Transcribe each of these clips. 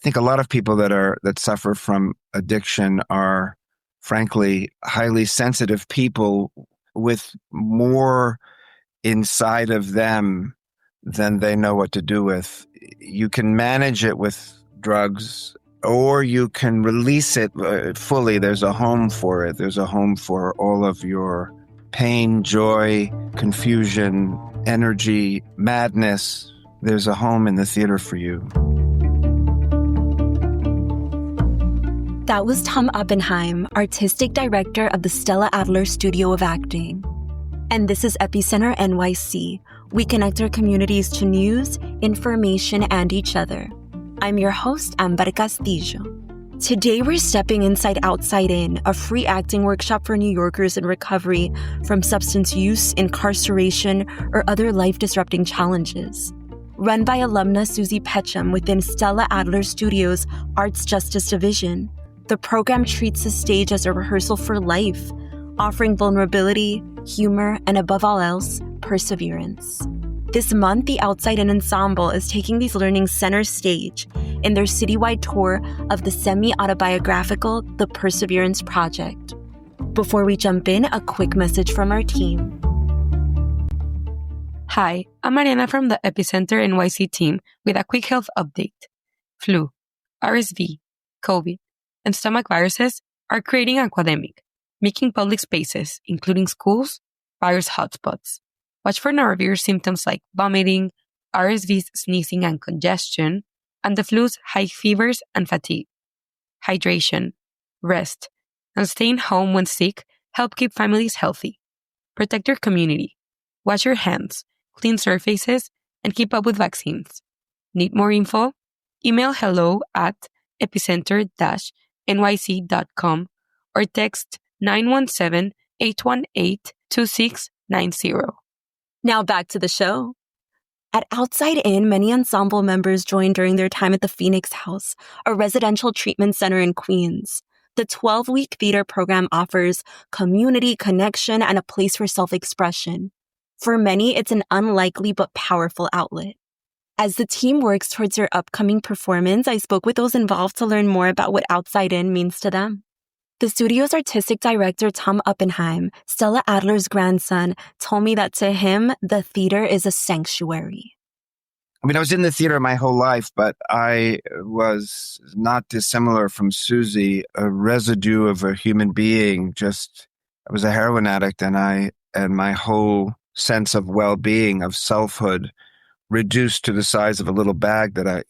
think a lot of people that suffer from addiction are, frankly, highly sensitive people with more inside of them than they know what to do with. You can manage it with drugs, or you can release it fully. There's a home for it. There's a home for all of your pain, joy, confusion, energy, madness. There's a home in the theater for you. That was Tom Oppenheim, artistic director of the Stella Adler Studio of Acting. And this is Epicenter NYC. We connect our communities to news, information, and each other. I'm your host, Amber Castillo. Today, we're stepping inside Outside In, a free acting workshop for New Yorkers in recovery from substance use, incarceration, or other life-disrupting challenges. Run by alumna Suzy PetchEam within Stella Adler Studios' Arts Justice Division, the program treats the stage as a rehearsal for life, offering vulnerability, humor, and above all else, perseverance. This month, the Outside In ensemble is taking these learnings center stage in their citywide tour of the semi-autobiographical The Perseverance Project. Before we jump in, a quick message from our team. Hi, I'm Mariana from the Epicenter NYC team with a quick health update. Flu, RSV, COVID, and stomach viruses are creating an epidemic, making public spaces, including schools, virus hotspots. Watch for norovirus symptoms like vomiting, RSV's sneezing and congestion, and the flu's high fevers and fatigue. Hydration, rest, and staying home when sick help keep families healthy. Protect your community. Wash your hands, clean surfaces, and keep up with vaccines. Need more info? Email hello@epicenter-nyc.com or text 917-818-2690. Now back to the show. At Outside In, many ensemble members joined during their time at the Phoenix House, a residential treatment center in Queens. The 12-week theater program offers community, connection, and a place for self-expression. For many, it's an unlikely but powerful outlet. As the team works towards their upcoming performance, I spoke with those involved to learn more about what Outside In means to them. The studio's artistic director, Tom Oppenheim, Stella Adler's grandson, told me that to him, the theater is a sanctuary. I mean, I was in the theater my whole life, but I was not dissimilar from Suzy, a residue of a human being. I was a heroin addict, and my whole sense of well-being, of selfhood, reduced to the size of a little bag that I,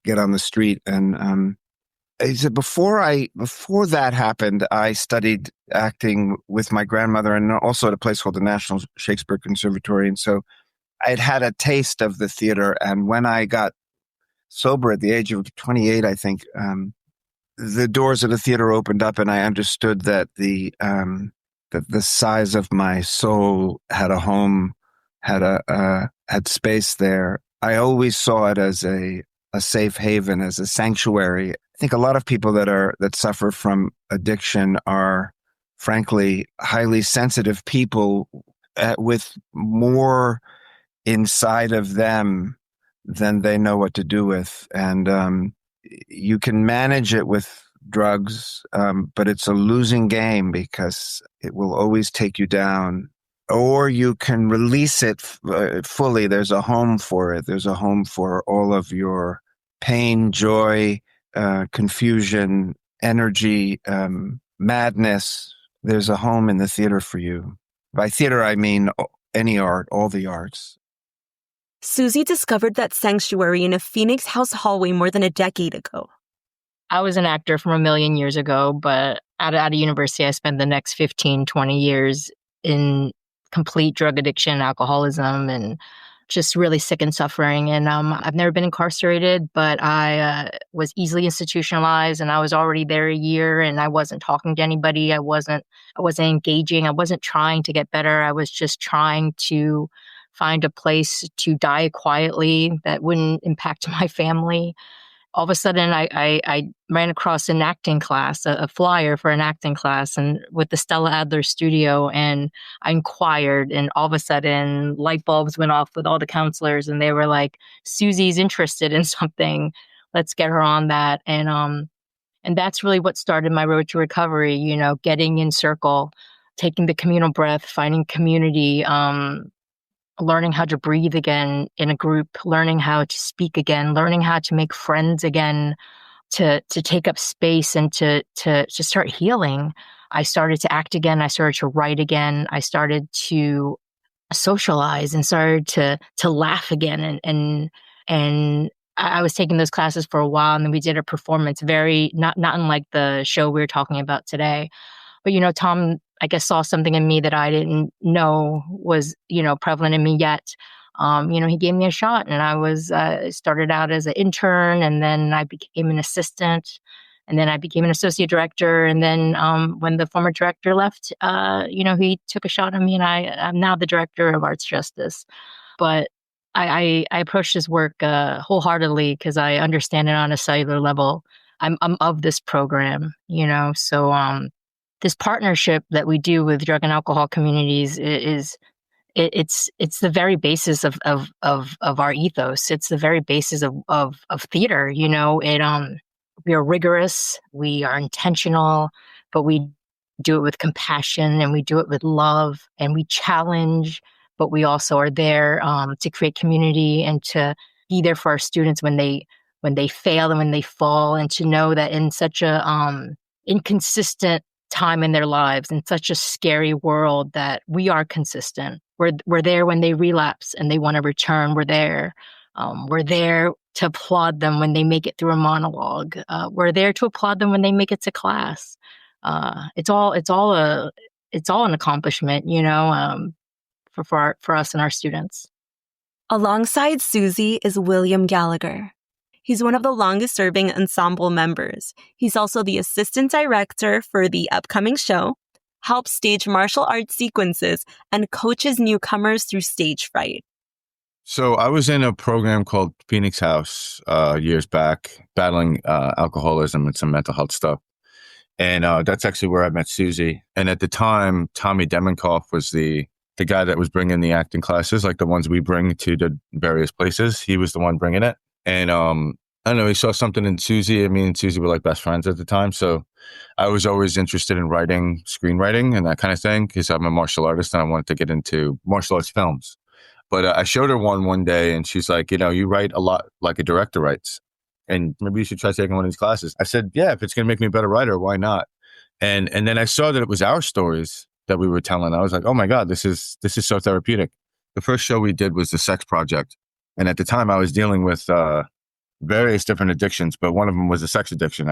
get on the street. And he said before that happened, I studied acting with my grandmother and also at a place called the National Shakespeare Conservatory. And so I'd had a taste of the theater. And when I got sober at the age of 28, I think, the doors of the theater opened up, and I understood that the size of my soul had a home, had space there. I always saw it as a safe haven, as a sanctuary. I think a lot of people that suffer from addiction are, frankly, highly sensitive people with more inside of them than they know what to do with. And you can manage it with drugs, but it's a losing game because it will always take you down. Or you can release it fully. There's a home for it. There's a home for all of your pain, joy, confusion, energy, madness. There's a home in the theater for you. By theater, I mean any art, all the arts. Suzy discovered that sanctuary in a Phoenix House hallway more than a decade ago. I was an actor from a million years ago, but out of university, I spent the next 15, 20 years in complete drug addiction, alcoholism, and just really sick and suffering. And I've never been incarcerated, but I was easily institutionalized, and I was already there a year, and I wasn't talking to anybody. I wasn't engaging. I wasn't trying to get better. I was just trying to find a place to die quietly that wouldn't impact my family. All of a sudden, I ran across an acting class, a flyer for an acting class, and with the Stella Adler studio, and I inquired, and all of a sudden, light bulbs went off with all the counselors, and they were like, "Suzy's interested in something. let's get her on that. And that's really what started my road to recovery, getting in circle, taking the communal breath, finding community, learning how to breathe again in a group, learning how to speak again, learning how to make friends again, to take up space and to start healing. I started to act again. I started to write again. I started to socialize and started to laugh again. And I was taking those classes for a while, and then we did a performance, very not unlike the show we were talking about today. But Tom, I guess, saw something in me that I didn't know was prevalent in me yet. He gave me a shot, and I was started out as an intern, and then I became an assistant, and then I became an associate director. And then when the former director left, he took a shot at me, and I'm now the director of Arts Justice. But I approach this work wholeheartedly because I understand it on a cellular level. I'm of this program, so this partnership that we do with drug and alcohol communities it's the very basis of our ethos. It's the very basis of theater. We are rigorous, we are intentional, but we do it with compassion, and we do it with love, and we challenge, but we also are there to create community and to be there for our students when they fail and when they fall, and to know that in such a inconsistent time in their lives, in such a scary world, that we are consistent. We're there when they relapse and they want to return. We're there. We're there to applaud them when they make it through a monologue. We're there to applaud them when they make it to class. It's all an accomplishment, for us and our students. Alongside Suzy is William Gallagher. He's one of the longest-serving ensemble members. He's also the assistant director for the upcoming show, helps stage martial arts sequences, and coaches newcomers through stage fright. So I was in a program called Phoenix House years back, battling alcoholism and some mental health stuff. And that's actually where I met Suzy. And at the time, Tommy Demonkoff was the guy that was bringing the acting classes, like the ones we bring to the various places. He was the one bringing it. And I don't know, he saw something in Suzy. Me and Suzy were like best friends at the time. So I was always interested in writing, screenwriting and that kind of thing, because I'm a martial artist and I wanted to get into martial arts films. But I showed her one day, and she's like, you write a lot like a director writes, and maybe you should try taking one of these classes. I said, yeah, if it's going to make me a better writer, why not? And then I saw that it was our stories that we were telling. I was like, oh my God, this is so therapeutic. The first show we did was The Sex Project. And at the time I was dealing with various different addictions, but one of them was a sex addiction.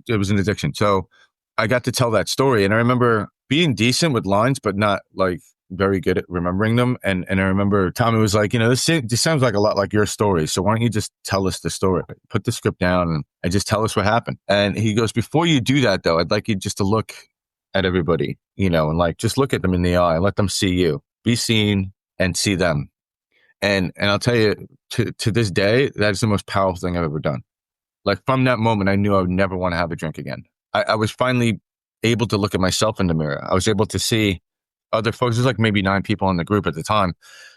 It was an addiction. So I got to tell that story. And I remember being decent with lines, but not like very good at remembering them. And I remember Tommy was like, this sounds like a lot like your story. So why don't you just tell us the story? Put the script down and just tell us what happened. And he goes, before you do that though, I'd like you just to look at everybody, and like just look at them in the eye, let them see you, be seen and see them. And I'll tell you, to this day, that is the most powerful thing I've ever done. Like from that moment, I knew I would never want to have a drink again. I was finally able to look at myself in the mirror. I was able to see other folks. There's like maybe 9 people in the group at the time.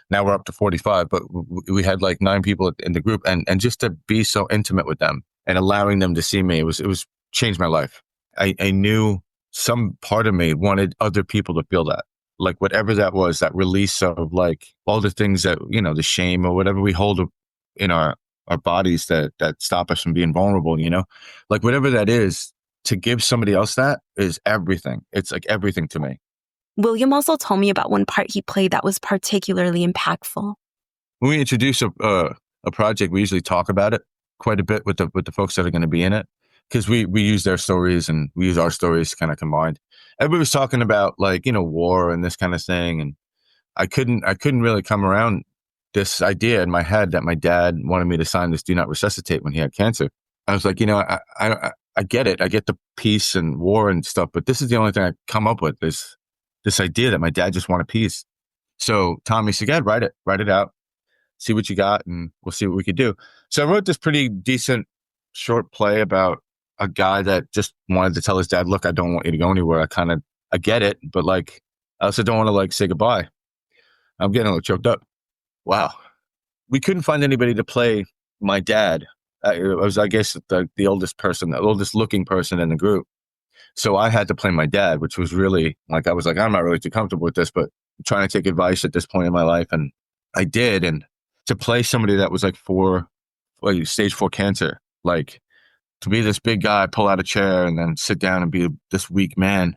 Now we're up to 45, but we had like 9 people in the group, and just to be so intimate with them and allowing them to see me, it was changed my life. I knew some part of me wanted other people to feel that. Like whatever that was, that release of like all the things that, the shame or whatever we hold in our bodies that stop us from being vulnerable, like whatever that is, to give somebody else that is everything. It's like everything to me. William also told me about one part he played that was particularly impactful. When we introduce a project, we usually talk about it quite a bit with the folks that are going to be in it, because we use their stories and we use our stories kind of combined. Everybody was talking about like, war and this kind of thing. And I couldn't really come around this idea in my head that my dad wanted me to sign this do not resuscitate when he had cancer. I was like, I get it. I get the peace and war and stuff, but this is the only thing I come up with, is this idea that my dad just wanted peace. So Tommy said, yeah, write it out, see what you got, and we'll see what we could do. So I wrote this pretty decent short play about a guy that just wanted to tell his dad, look, I don't want you to go anywhere. I get it, but like, I also don't want to like say goodbye. I'm getting a little choked up. Wow. We couldn't find anybody to play my dad I was, I guess, the oldest person, the oldest looking person in the group. So I had to play my dad, which was really like, I was like, I'm not really too comfortable with this, but I'm trying to take advice at this point in my life. And I did. And to play somebody that was like stage 4 cancer, like to be this big guy, pull out a chair and then sit down and be this weak man,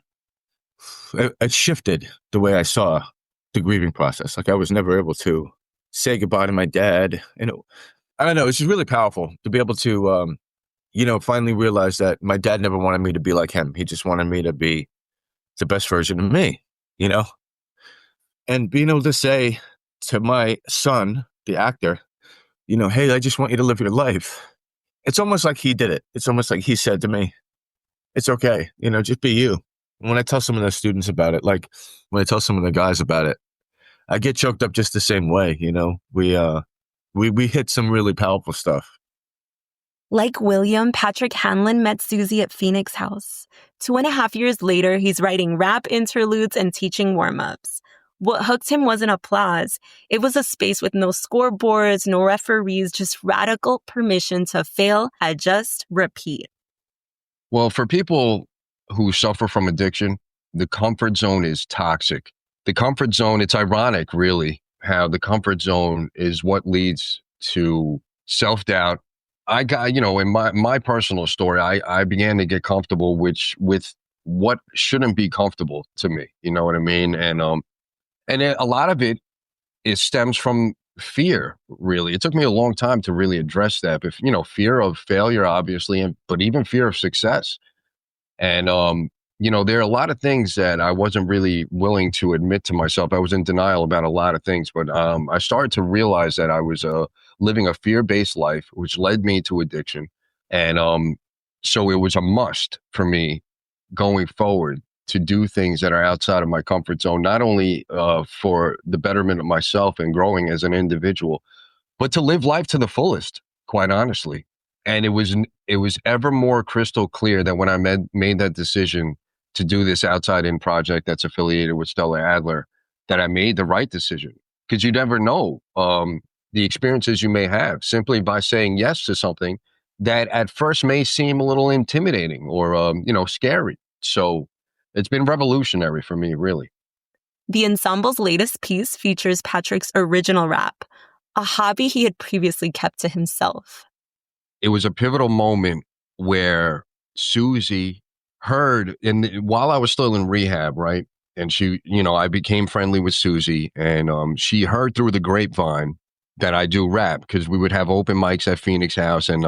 it shifted the way I saw the grieving process. Like I was never able to say goodbye to my dad. And I don't know, it's just really powerful to be able to, finally realize that my dad never wanted me to be like him. He just wanted me to be the best version of me, you know? And being able to say to my son, the actor, hey, I just want you to live your life. It's almost like he did it. It's almost like he said to me, it's okay, just be you. When I tell some of the students about it, like when I tell some of the guys about it, I get choked up just the same way, we hit some really powerful stuff. Like William, Patrick Hanlon met Suzy at Phoenix House. 2.5 years later, he's writing rap interludes and teaching warm-ups. What hooked him wasn't applause. It was a space with no scoreboards, no referees, just radical permission to fail, adjust, repeat. Well, for people who suffer from addiction, the comfort zone is toxic. The comfort zone, it's ironic, really, how the comfort zone is what leads to self-doubt. I got, in my personal story, I began to get comfortable with what shouldn't be comfortable to me. You know what I mean? And a lot of it stems from fear, really. It took me a long time to really address that. But, fear of failure, obviously, but even fear of success. And, there are a lot of things that I wasn't really willing to admit to myself. I was in denial about a lot of things, but I started to realize that I was living a fear-based life, which led me to addiction. And so it was a must for me going forward to do things that are outside of my comfort zone, not only for the betterment of myself and growing as an individual, but to live life to the fullest, quite honestly. And it was ever more crystal clear that when I made that decision to do this outside in project that's affiliated with Stella Adler, that I made the right decision. Because you never know the experiences you may have simply by saying yes to something that at first may seem a little intimidating or, scary. So it's been revolutionary for me, really. The ensemble's latest piece features Patrick's original rap, a hobby he had previously kept to himself. It was a pivotal moment where Suzy heard, and while I was still in rehab, right? And she, I became friendly with Suzy, and she heard through the grapevine that I do rap, because we would have open mics at Phoenix House, and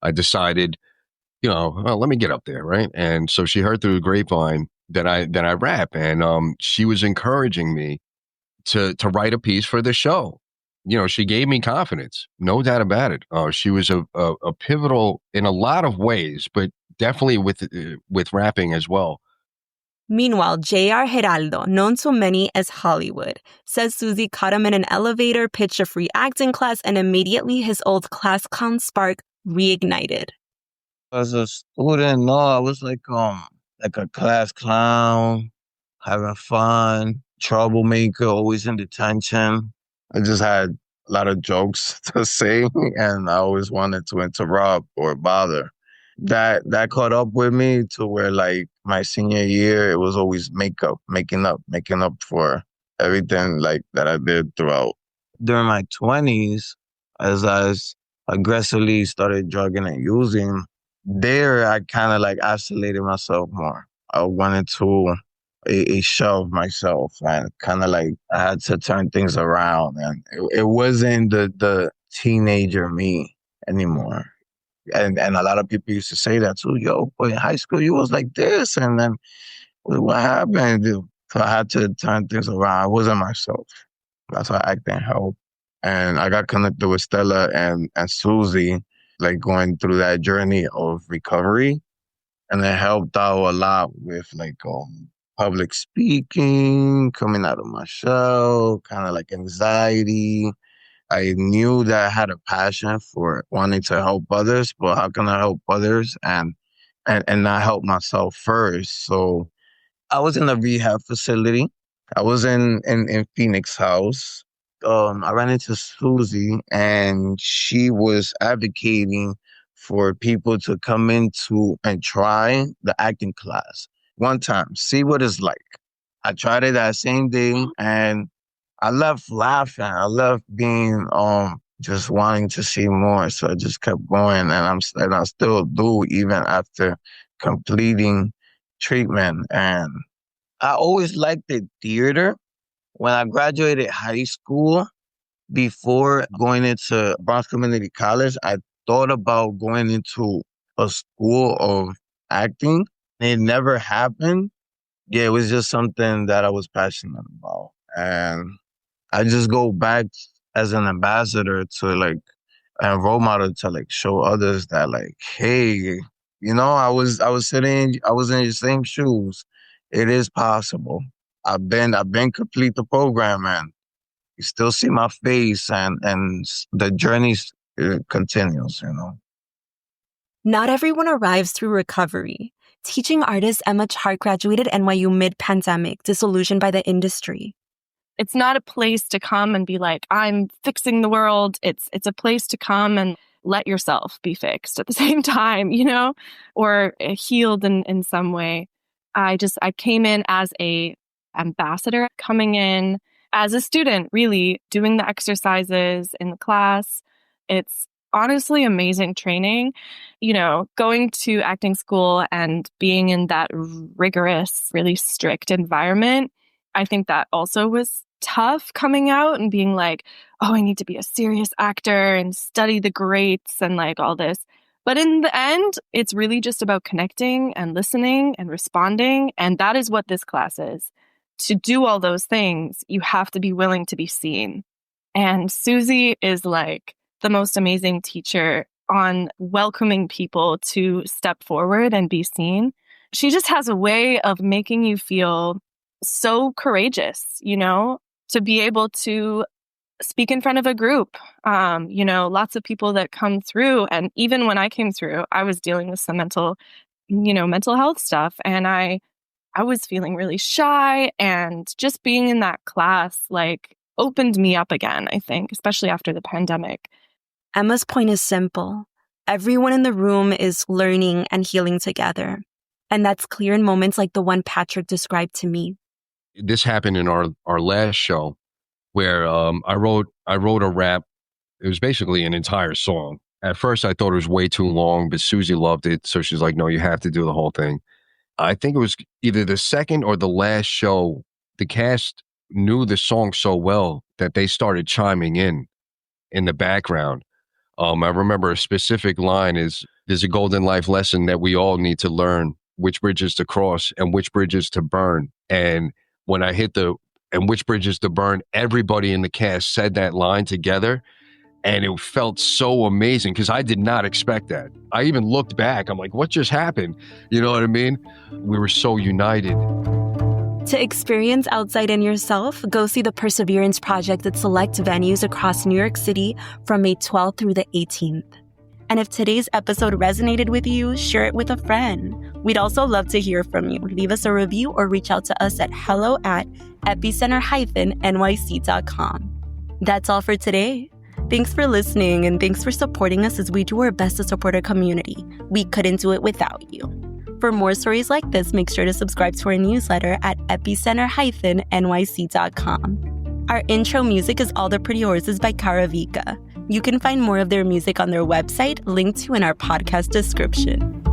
I decided, let me get up there, right? And so she heard through the grapevine that I rap, and she was encouraging me to write a piece for the show. She gave me confidence, no doubt about it. She was a pivotal in a lot of ways, but definitely with rapping as well. Meanwhile, J.R. Geraldo, known to many as Hollywood, says Suzy caught him in an elevator, pitched a free acting class, and immediately his old class clown spark reignited. As a student, no, I was like a class clown, having fun, troublemaker, always in detention. I just had a lot of jokes to say, and I always wanted to interrupt or bother. That caught up with me to where, like, my senior year, it was always making up for everything like that I did throughout. During my 20s, as I aggressively started drugging and using, there I kind of like isolated myself more. I wanted to a shelf myself, and kind of like I had to turn things around, and it wasn't the teenager me anymore. And a lot of people used to say that too. Yo, boy, in high school you was like this, and then what happened? So I had to turn things around. I wasn't myself. That's why acting helped. And I got connected with Stella and Suzy, like going through that journey of recovery, and it helped out a lot with like public speaking, coming out of my shell, kind of like anxiety. I knew that I had a passion for wanting to help others, but how can I help others and not help myself first? So I was in a rehab facility. I was in Phoenix House. I ran into Suzy, and she was advocating for people to come into and try the acting class one time, see what it's like. I tried it that same day, and I left laughing. I left being just wanting to see more. So I just kept going, and I still do even after completing treatment. And I always liked the theater. When I graduated high school, before going into Bronx Community College, I thought about going into a school of acting. It never happened. Yeah, it was just something that I was passionate about. And I just go back as an ambassador to like, and role model to like show others that like, hey, I was I was in your same shoes. It is possible. I've been complete the program, and you still see my face, and the journey continues. Not everyone arrives through recovery. Teaching artist Emma Chart graduated NYU mid-pandemic, disillusioned by the industry. It's not a place to come and be like, I'm fixing the world. It's a place to come and let yourself be fixed at the same time, or healed in some way. I came in as a ambassador, coming in as a student, really doing the exercises in the class. It's honestly amazing training, going to acting school and being in that rigorous, really strict environment. I think that also was tough coming out and being like, oh, I need to be a serious actor and study the greats and like all this. But in the end, it's really just about connecting and listening and responding. And that is what this class is. To do all those things, you have to be willing to be seen. And Suzy is like the most amazing teacher on welcoming people to step forward and be seen. She just has a way of making you feel so courageous, to be able to speak in front of a group. Lots of people that come through. And even when I came through, I was dealing with some mental health stuff. And I was feeling really shy, and just being in that class like opened me up again, I think, especially after the pandemic. Emma's point is simple. Everyone in the room is learning and healing together. And that's clear in moments like the one Patrick described to me. This happened in our last show where I wrote a rap. It was basically an entire song. At first, I thought it was way too long, but Suzy loved it. So she's like, no, you have to do the whole thing. I think it was either the second or the last show. The cast knew the song so well that they started chiming in the background. I remember a specific line is, there's a golden life lesson that we all need to learn, which bridges to cross and which bridges to burn. And when I hit and which bridges to burn, everybody in the cast said that line together. And it felt so amazing because I did not expect that. I even looked back. I'm like, what just happened? You know what I mean? We were so united. To experience Outside in Yourself, go see the Perseverance Project at select venues across New York City from May 12th through the 18th. And if today's episode resonated with you, share it with a friend. We'd also love to hear from you. Leave us a review or reach out to us at hello@epicenter-nyc.com. That's all for today. Thanks for listening, and thanks for supporting us as we do our best to support our community. We couldn't do it without you. For more stories like this, make sure to subscribe to our newsletter at epicenter-nyc.com. Our intro music is All the Pretty Horses by Karavika. You can find more of their music on their website, linked to in our podcast description.